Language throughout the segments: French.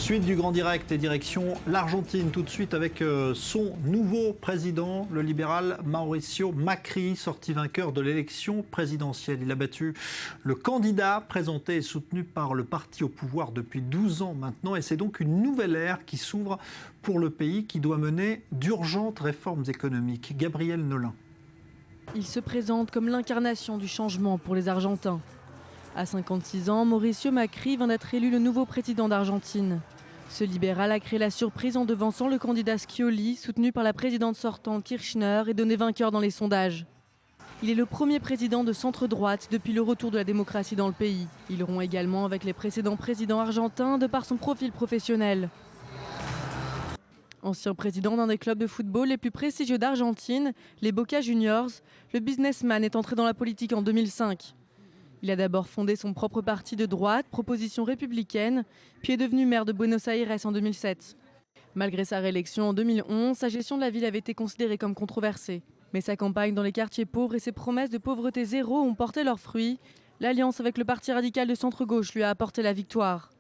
Suite du Grand Direct et direction l'Argentine tout de suite avec son nouveau président, le libéral Mauricio Macri, sorti vainqueur de l'élection présidentielle. Il a battu le candidat présenté et soutenu par le parti au pouvoir depuis 12 ans maintenant. Et c'est donc une nouvelle ère qui s'ouvre pour le pays qui doit mener d'urgentes réformes économiques. Gabriel Nolin. Il se présente comme l'incarnation du changement pour les Argentins. À 56 ans, Mauricio Macri vient d'être élu le nouveau président d'Argentine. Ce libéral a créé la surprise en devançant le candidat Scioli, soutenu par la présidente sortante Kirchner et donné vainqueur dans les sondages. Il est le premier président de centre-droite depuis le retour de la démocratie dans le pays. Il rompt également avec les précédents présidents argentins de par son profil professionnel. Ancien président d'un des clubs de football les plus prestigieux d'Argentine, les Boca Juniors, le businessman est entré dans la politique en 2005. Il a d'abord fondé son propre parti de droite, Proposition républicaine, puis est devenu maire de Buenos Aires en 2007. Malgré sa réélection en 2011, sa gestion de la ville avait été considérée comme controversée. Mais sa campagne dans les quartiers pauvres et ses promesses de pauvreté zéro ont porté leurs fruits. L'alliance avec le parti radical de centre-gauche lui a apporté la victoire.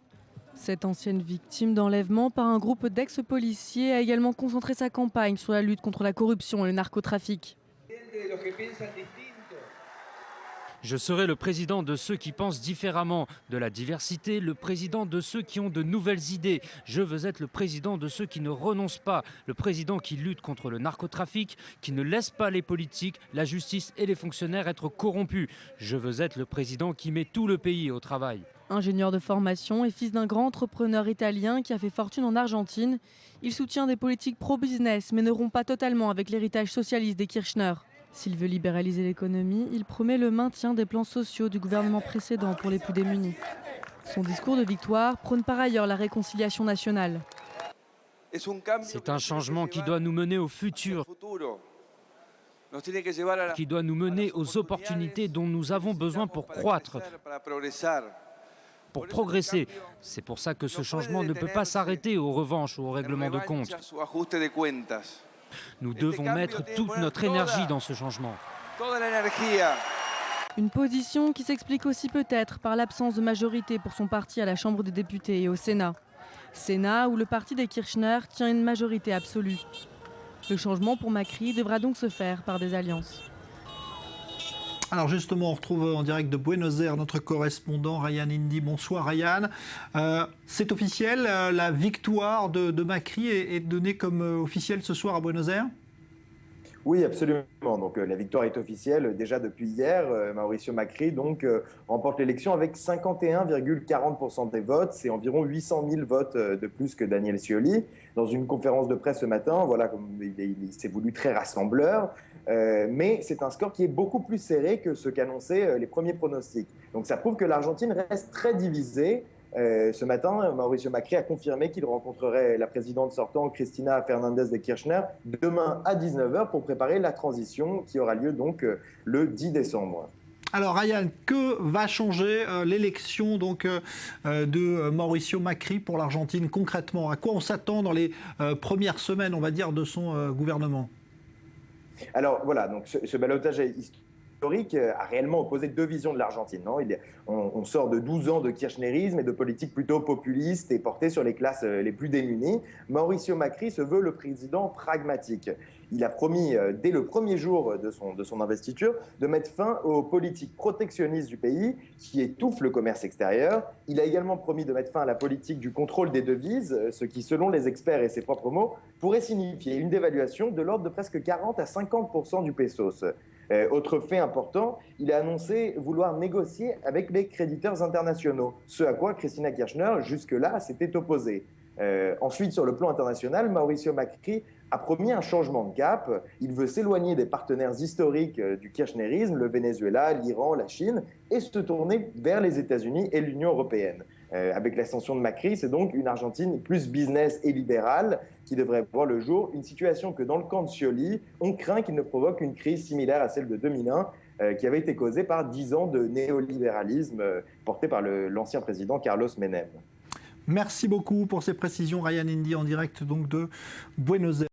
Cette ancienne victime d'enlèvement par un groupe d'ex-policiers a également concentré sa campagne sur la lutte contre la corruption et le narcotrafic. Je serai le président de ceux qui pensent différemment, de la diversité, le président de ceux qui ont de nouvelles idées. Je veux être le président de ceux qui ne renoncent pas, le président qui lutte contre le narcotrafic, qui ne laisse pas les politiques, la justice et les fonctionnaires être corrompus. Je veux être le président qui met tout le pays au travail. Ingénieur de formation et fils d'un grand entrepreneur italien qui a fait fortune en Argentine, il soutient des politiques pro-business mais ne rompt pas totalement avec l'héritage socialiste des Kirchner. S'il veut libéraliser l'économie, il promet le maintien des plans sociaux du gouvernement précédent pour les plus démunis. Son discours de victoire prône par ailleurs la réconciliation nationale. C'est un changement qui doit nous mener au futur, qui doit nous mener aux opportunités dont nous avons besoin pour croître, pour progresser. C'est pour ça que ce changement ne peut pas s'arrêter aux revanches ou au règlement de compte. Nous devons mettre toute notre énergie dans ce changement. Une position qui s'explique aussi peut-être par l'absence de majorité pour son parti à la Chambre des députés et au Sénat. Sénat où le parti des Kirchner tient une majorité absolue. Le changement pour Macri devra donc se faire par des alliances. Alors justement, on retrouve en direct de Buenos Aires notre correspondant Ryan Indy. Bonsoir Ryan. C'est officiel, la victoire de Macri est donnée comme officielle ce soir à Buenos Aires ? Oui, absolument. Donc la victoire est officielle déjà depuis hier. Mauricio Macri remporte l'élection avec 51,40% des votes. C'est environ 800 000 votes de plus que Daniel Scioli. Dans une conférence de presse ce matin, voilà, il s'est voulu très rassembleur. Mais c'est un score qui est beaucoup plus serré que ce qu'annonçaient les premiers pronostics. Donc ça prouve que l'Argentine reste très divisée. Ce matin, Mauricio Macri a confirmé qu'il rencontrerait la présidente sortante Cristina Fernández de Kirchner demain à 19h pour préparer la transition qui aura lieu donc le 10 décembre. Alors Ryan, que va changer l'élection de Mauricio Macri pour l'Argentine concrètement ? À quoi on s'attend dans les premières semaines, on va dire, de son gouvernement ? Alors voilà, donc ce ballottage historique a réellement opposé deux visions de l'Argentine. On sort de 12 ans de kirchnerisme et de politique plutôt populiste et portée sur les classes les plus démunies. Mauricio Macri se veut le président pragmatique. Il a promis, dès le premier jour de son investiture, de mettre fin aux politiques protectionnistes du pays qui étouffent le commerce extérieur. Il a également promis de mettre fin à la politique du contrôle des devises, ce qui, selon les experts et ses propres mots, pourrait signifier une dévaluation de l'ordre de presque 40 à 50% du pesos. Autre fait important, il a annoncé vouloir négocier avec les créditeurs internationaux, ce à quoi Cristina Kirchner, jusque-là, s'était opposée. Ensuite, sur le plan international, Mauricio Macri a promis un changement de cap. Il veut s'éloigner des partenaires historiques du kirchnerisme, le Venezuela, l'Iran, la Chine, et se tourner vers les États-Unis et l'Union européenne. Avec l'ascension de Macri, c'est donc une Argentine plus business et libérale qui devrait voir le jour. Une situation que dans le camp de Scioli, on craint qu'il ne provoque une crise similaire à celle de 2001, qui avait été causée par 10 ans de néolibéralisme porté par l'ancien président Carlos Menem. Merci beaucoup pour ces précisions, Ryan Indy, en direct donc de Buenos Aires.